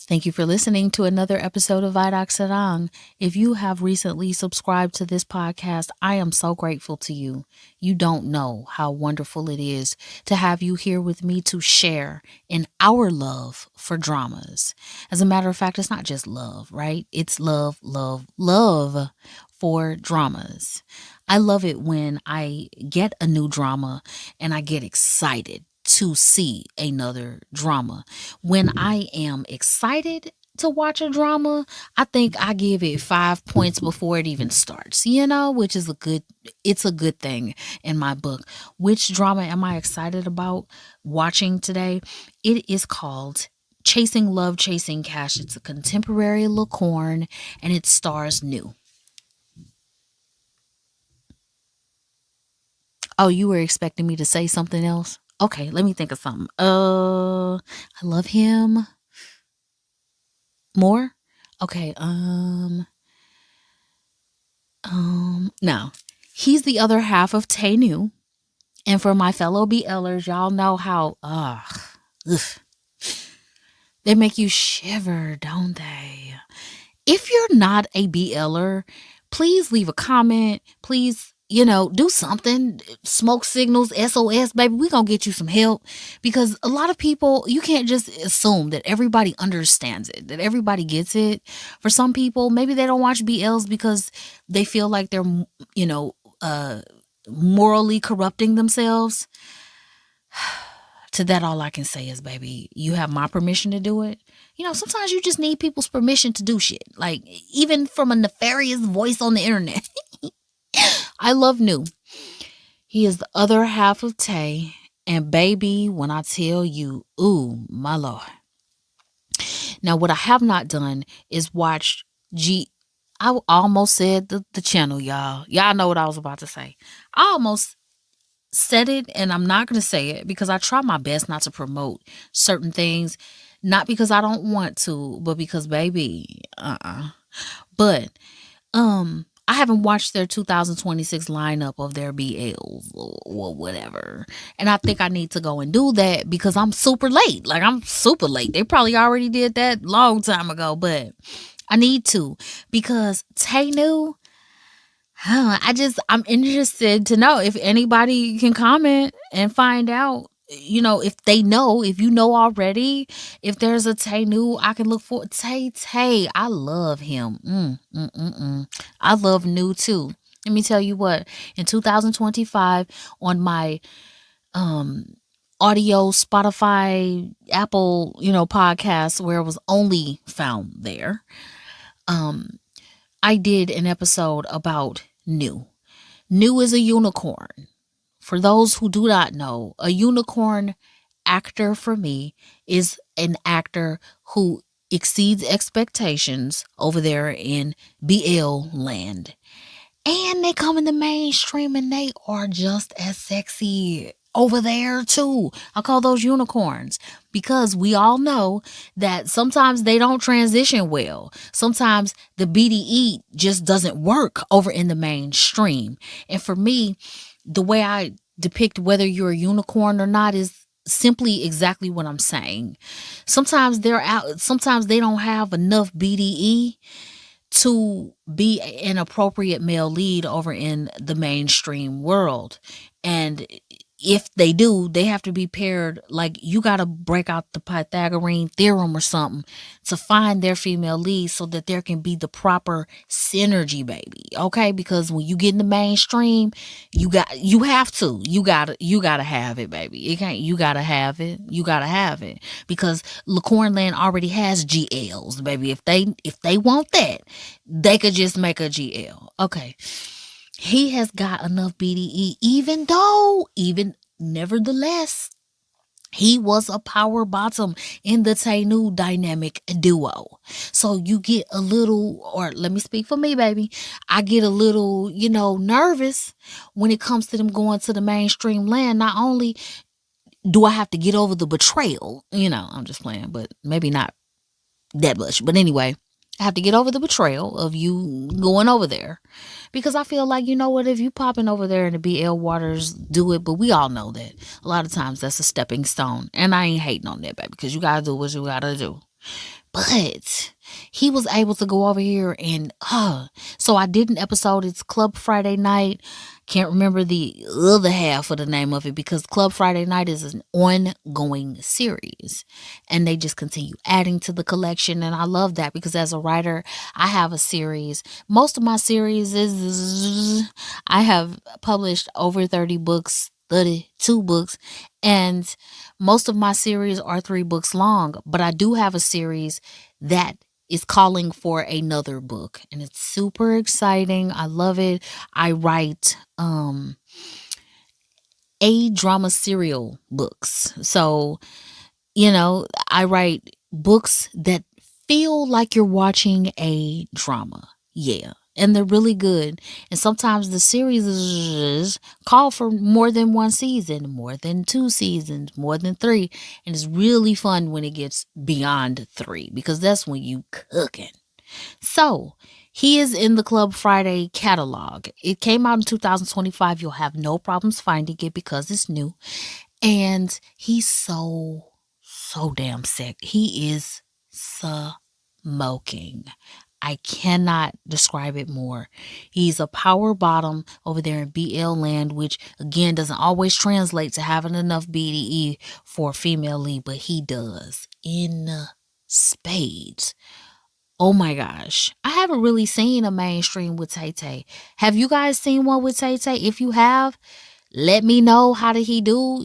Thank you for listening to another episode of Vidoc Sarang. If you have recently subscribed to this podcast, I am so grateful to you. You don't know how wonderful it is to have you here with me to share in our love for dramas. As a matter of fact, it's not just love, right? It's love, love, love for dramas. I love it when I get a new drama and I get excited to see another drama. When I am excited to watch a drama, I think I give it 5 points before it even starts, which is it's a good thing in my book. Which drama am I excited about watching today? It is called Chasing Love, Chasing Cash. It's a contemporary Lacorn and it stars New. Oh, you were expecting me to say something else? Okay, let me think of something. I love him more. Okay, no. He's the other half of Tay New. And for my fellow BLers, y'all know how they make you shiver, don't they? If you're not a BLer, please leave a comment. Please, do something. Smoke signals, SOS, baby. We're going to get you some help. Because a lot of people, you can't just assume that everybody understands it, that everybody gets it. For some people, maybe they don't watch BLs because they feel like they're, morally corrupting themselves. To that, all I can say is, baby, you have my permission to do it. Sometimes you just need people's permission to do shit. Like, even from a nefarious voice on the internet. I love New. He is the other half of Tay. And baby, when I tell you, ooh, my Lord. Now, what I have not done is watch I almost said the channel, y'all. Y'all know what I was about to say. I almost said it, and I'm not going to say it because I try my best not to promote certain things. Not because I don't want to, but because, baby, But, I haven't watched their 2026 lineup of their BLs or whatever. And I think I need to go and do that because I'm super late. Like, I'm super late. They probably already did that long time ago, but I need to because Tay New, I'm interested to know if anybody can comment and find out, if they know, if you know already, if there's a Tay New, I can look for Tay. I love him. I love New too. Let me tell you what, in 2025 on my audio Spotify, Apple, podcast where it was only found there, I did an episode about New. New is a unicorn. For those who do not know, a unicorn actor for me is an actor who exceeds expectations over there in BL land. And they come in the mainstream and they are just as sexy over there too. I call those unicorns because we all know that sometimes they don't transition well. Sometimes the BDE just doesn't work over in the mainstream. And for me, the way I depict whether you're a unicorn or not is simply exactly what I'm saying. Sometimes sometimes they don't have enough BDE to be an appropriate male lead over in the mainstream world. And if they do, they have to be paired. Like, you got to break out the Pythagorean theorem or something to find their female lead so that there can be the proper synergy, baby. Okay? Because when you get in the mainstream, you have to have it, baby. You gotta have it because Lacornland already has GLs, baby. If they want that, they could just make a GL. Okay. He has got enough BDE, even nevertheless, he was a power bottom in the Tay New dynamic duo. So you get a little, or let me speak for me, baby. I get a little, nervous when it comes to them going to the mainstream land. Not only do I have to get over the betrayal, I'm just playing, but maybe not that much. But anyway, I have to get over the betrayal of you going over there. Because I feel like, if you popping over there in the BL waters, do it. But we all know that a lot of times that's a stepping stone. And I ain't hating on that, baby, because you got to do what you got to do. But he was able to go over here and so I did an episode. It's Club Friday Night. Can't remember the other half of the name of it because Club Friday Night is an ongoing series and they just continue adding to the collection. And I love that because as a writer, I have a series. Most of my series is I have published over 30 books, 32 books, and most of my series are 3 books long, but I do have a series that is calling for another book and it's super exciting. I love it. I write a drama serial books. So, I write books that feel like you're watching a drama. Yeah. And they're really good. And sometimes the series call for more than 1 season, more than 2 seasons, more than 3. And it's really fun when it gets beyond 3 because that's when you cooking. So he is in the Club Friday catalog. It came out in 2025. You'll have no problems finding it because it's new. And he's so damn sick. He is smoking. I cannot describe it more. He's a power bottom over there in BL land, which again doesn't always translate to having enough BDE for a female lead, but he does in spades. Oh my gosh. I haven't really seen a mainstream with Tay Tay. Have you guys seen one with Tay Tay? If you have, let me know. How did he do?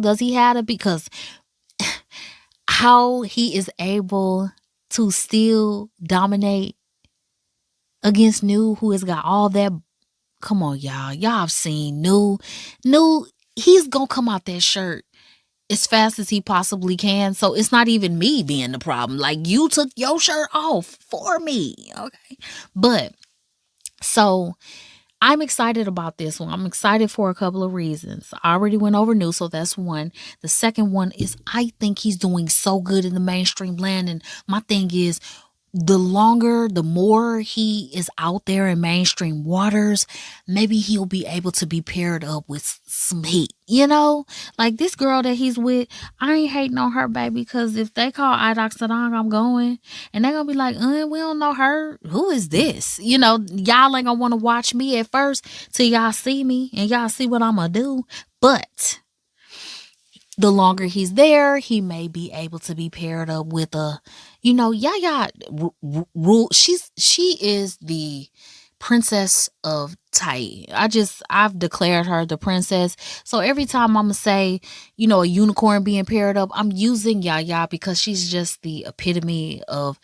Does he have to? Because how he is able to still dominate against New, who has got all that. Come on, y'all. Y'all have seen New. He's gonna come out that shirt as fast as he possibly can. So it's not even me being the problem. Like, you took your shirt off for me. Okay. But so I'm excited about this one. I'm excited for a couple of reasons. I already went over New, so that's one. The second one is I think he's doing so good in the mainstream land. And my thing is, the longer, the more he is out there in mainstream waters, maybe he'll be able to be paired up with some heat, Like this girl that he's with, I ain't hating on her, baby, because if they call Idox Sadong, I'm going. And they're going to be like, we don't know her. Who is this? Y'all ain't going to want to watch me at first till y'all see me and y'all see what I'm going to do. But the longer he's there, he may be able to be paired up with Yaya Rule. She is the princess of Tai. I've declared her the princess. So every time I'm gonna say, a unicorn being paired up, I'm using Yaya because she's just the epitome of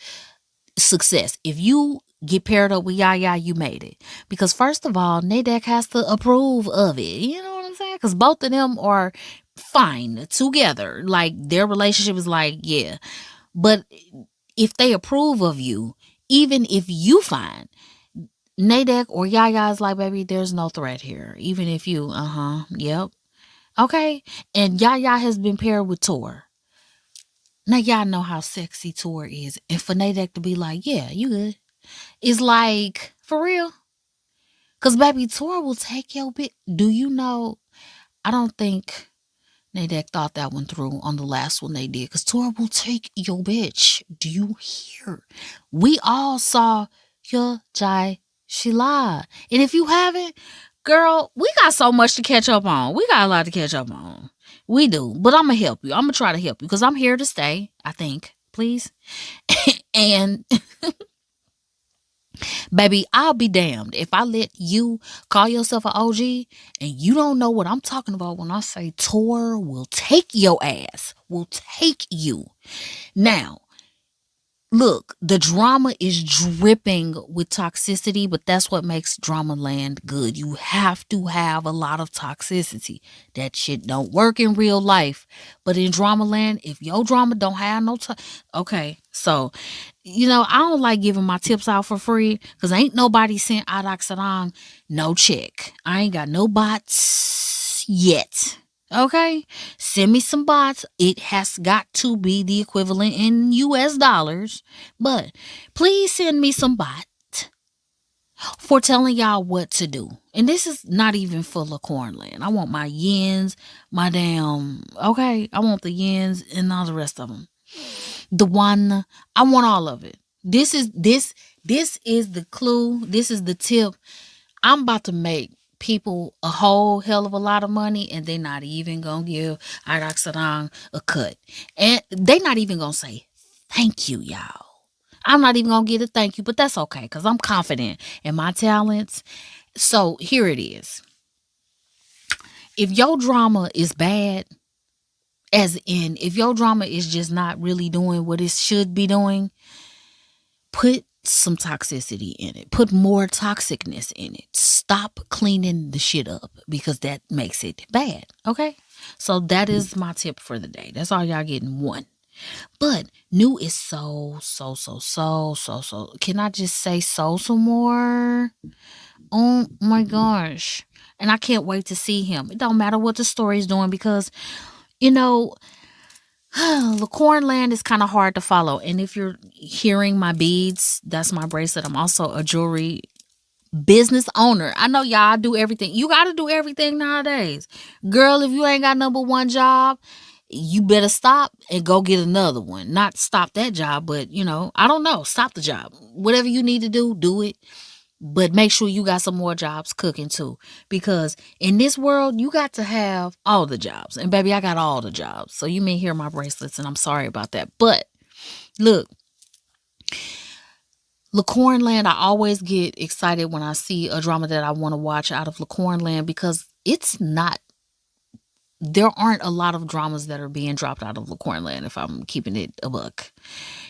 success. If you get paired up with Yaya, you made it. Because first of all, Nadek has to approve of it. You know what I'm saying? Because both of them are fine together. Like, their relationship is like, yeah. But if they approve of you, even if you fine, Nadek or Yaya is like, baby, there's no threat here. Even if you, yep. Okay. And Yaya has been paired with Tor. Now y'all know how sexy Tor is. And for Nadek to be like, yeah, you good. It's like, for real. Because, baby, Tor will take your bit. Do you know? I don't think Nadek thought that one through on the last one they did. Because Tor will take your bitch. Do you hear? We all saw your Jai Shila. And if you haven't, girl, we got so much to catch up on. We got a lot to catch up on. We do. But I'm going to help you. I'm going to try to help you. Because I'm here to stay, I think. Please. And baby, I'll be damned if I let you call yourself an OG and you don't know what I'm talking about when I say Tor will take your ass, will take you. Now, look, the drama is dripping with toxicity, but that's what makes Drama Land good. You have to have a lot of toxicity. That shit don't work in real life. But in Drama Land, if your drama don't have no okay, so I don't like giving my tips out for free because ain't nobody sent Adak Sarang no check. I ain't got no bots yet. Okay? Send me some bots. It has got to be the equivalent in US dollars. But please send me some bots for telling y'all what to do. And this is not even for Lacornland. I want my yens, my damn, okay? I want the yens and all the rest of them. The one, I want all of it. This is the clue. This is the tip. I'm about to make people a whole hell of a lot of money, and they're not even gonna give Iraxarang a cut. And they not even gonna say thank you, y'all. I'm not even gonna get a thank you, but that's okay because I'm confident in my talents. So here it is. If your drama is bad, as in if your drama is just not really doing what it should be doing, put some toxicity in it. Put more toxicness in it. Stop cleaning the shit up because that makes it bad. Okay? So that is my tip for the day. That's all y'all getting one. But New is so. Can I just say so some more? Oh my gosh. And I can't wait to see him. It don't matter what the story is doing because, you know, the Cornland is kind of hard to follow. And if you're hearing my beads, that's my bracelet. I'm also a jewelry business owner. I know y'all do everything. You got to do everything nowadays. Girl, if you ain't got number one job, you better stop and go get another one. Not stop that job, but I don't know. Stop the job. Whatever you need to do it. But make sure you got some more jobs cooking too. Because in this world, you got to have all the jobs. And baby, I got all the jobs. So you may hear my bracelets, and I'm sorry about that. But look, Lacornland, I always get excited when I see a drama that I want to watch out of Lacornland because there aren't a lot of dramas that are being dropped out of Lacornland, if I'm keeping it a buck.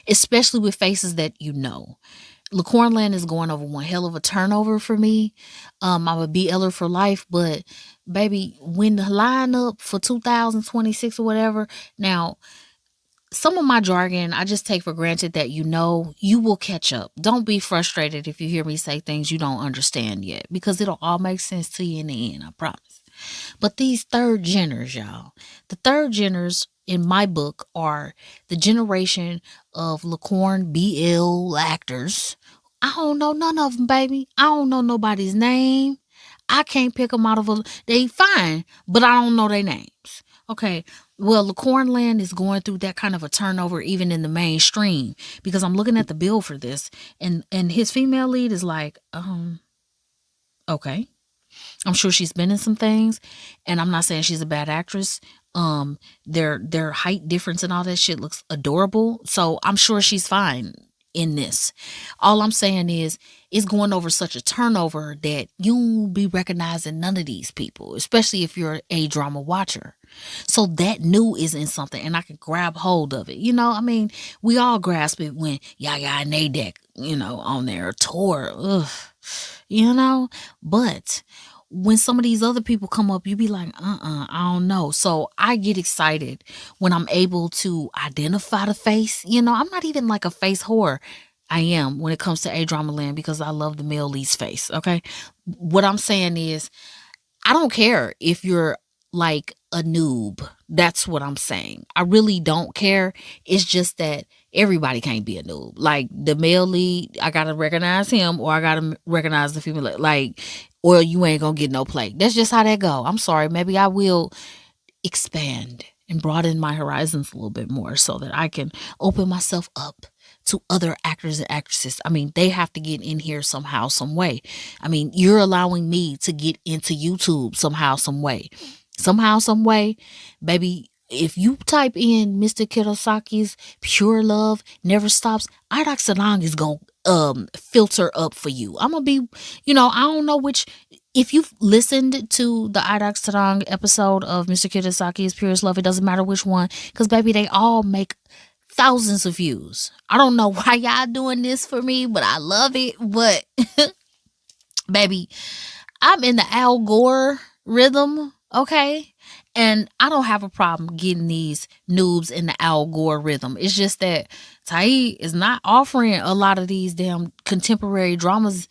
Especially with faces that you know. Lacornland is going over one hell of a turnover for me. I'm a BLer for life, but baby, when the lineup for 2026 or whatever, now some of my jargon I just take for granted that you will catch up. Don't be frustrated if you hear me say things you don't understand yet, because it'll all make sense to you in the end, I promise. But these third geners, y'all, the third geners in my book are the generation of Lacorn BL actors. I don't know none of them, baby. I don't know nobody's name. I can't pick them out of they fine, but I don't know their names. Okay. Well, Lacornland is going through that kind of a turnover even in the mainstream because I'm looking at the bill for this, and his female lead is like, okay. I'm sure she's been in some things, and I'm not saying she's a bad actress. Their height difference and all that shit looks adorable, so I'm sure she's fine in this. All I'm saying is, it's going over such a turnover that you won't be recognizing none of these people, especially if you're a drama watcher. So that new is in something, and I can grab hold of it. I mean, we all grasp it when Yaya and Nadek, on their tour. Ugh, but when some of these other people come up, you be like, I don't know. So I get excited when I'm able to identify the face. I'm not even like a face whore. I am when it comes to A-Drama Land because I love the male lead's face. Okay. What I'm saying is, I don't care if you're like a noob. That's what I'm saying. I really don't care. It's just that everybody can't be a noob. Like the male lead, I gotta recognize him, or I gotta recognize the female lead. Like, or you ain't gonna get no play. That's just how that go. I'm sorry. Maybe I will expand and broaden my horizons a little bit more so that I can open myself up to other actors and actresses. I mean, they have to get in here somehow, some way. I mean, you're allowing me to get into YouTube somehow, some way. Somehow, some way, baby. If you type in Mr. Kirosaki's Pure Love Never Stops, Irak Sanang is going to filter up for you. I'm going to be, I don't know which. If you've listened to the Irak Sarang episode of Mr. Kitasaki's Purest Love, it doesn't matter which one, because baby, they all make thousands of views. I don't know why y'all doing this for me, but I love it. But baby, I'm in the Al Gore rhythm, okay? And I don't have a problem getting these noobs in the Al Gore rhythm. It's just that Tai is not offering a lot of these damn contemporary dramas.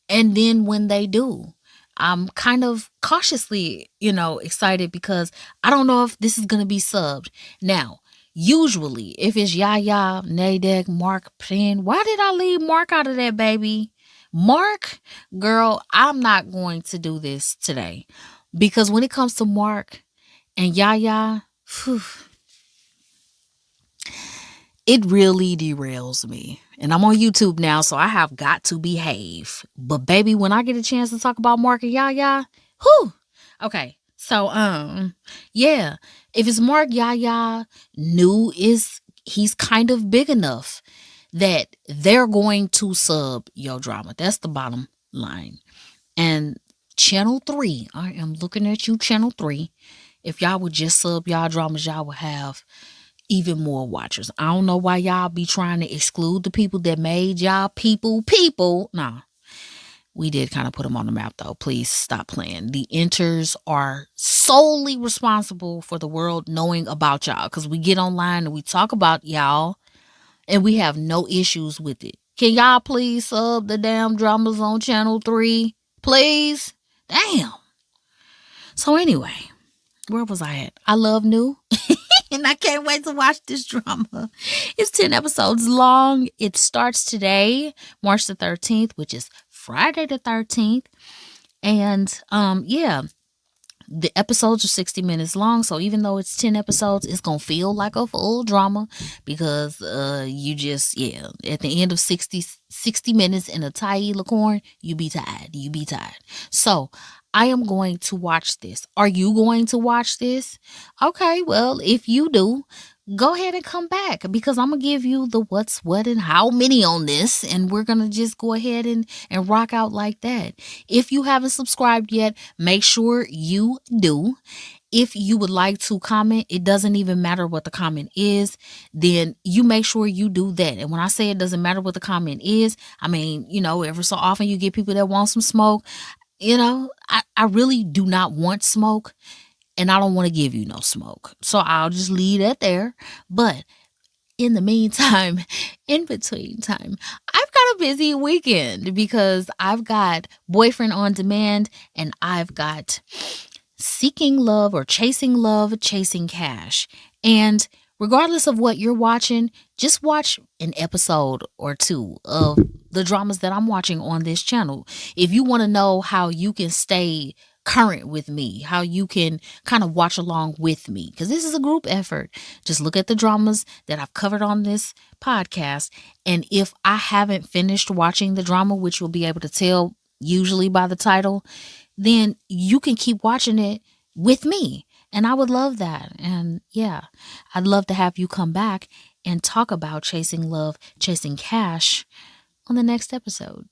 And then when they do, I'm kind of cautiously, excited because I don't know if this is going to be subbed. Now, usually, if it's Yaya, Nadek, Mark, Prin, why did I leave Mark out of that, baby? Mark, girl, I'm not going to do this today because when it comes to Mark and Yaya, whew, it really derails me. And I'm on YouTube now, so I have got to behave. But baby, when I get a chance to talk about Mark and Yaya, whew. Okay. So yeah. If it's Mark Yaya, he's kind of big enough that they're going to sub Yo Drama. That's the bottom line. And Channel 3, I am looking at you, Channel 3. If y'all would just sub y'all dramas, y'all would have even more watchers. I don't know why y'all be trying to exclude the people that made y'all people. Nah, we did kind of put them on the map though. Please stop playing. The enters are solely responsible for the world knowing about y'all, because we get online and we talk about y'all and we have no issues with it. Can y'all please sub the damn dramas on Channel 3? Please? Damn. So anyway, where was I at? I love New. And I can't wait to watch this drama. It's 10 episodes long. It starts today, March the 13th, which is Friday the 13th. And yeah, the episodes are 60 minutes long. So even though it's 10 episodes, it's going to feel like a full drama because at the end of 60 minutes in a Thai licorn, you be tired. So I am going to watch this. Are you going to watch this? Okay, well, if you do, go ahead and come back because I'm going to give you the what's what and how many on this. And we're going to just go ahead and rock out like that. If you haven't subscribed yet, make sure you do. If you would like to comment, it doesn't even matter what the comment is, then you make sure you do that. And when I say it doesn't matter what the comment is, I mean, ever so often you get people that want some smoke. I really do not want smoke and I don't want to give you no smoke. So I'll just leave that there. But in the meantime, in between time, I've got a busy weekend because I've got Boyfriend on Demand and I've got Seeking Love or Chasing Love, Chasing Cash. And regardless of what you're watching, just watch an episode or two of the dramas that I'm watching on this channel. If you want to know how you can stay current with me, how you can kind of watch along with me, because this is a group effort, just look at the dramas that I've covered on this podcast. And if I haven't finished watching the drama, which you'll be able to tell usually by the title, then you can keep watching it with me. And I would love that. And yeah, I'd love to have you come back and talk about Chasing Love, Chasing Cash on the next episode.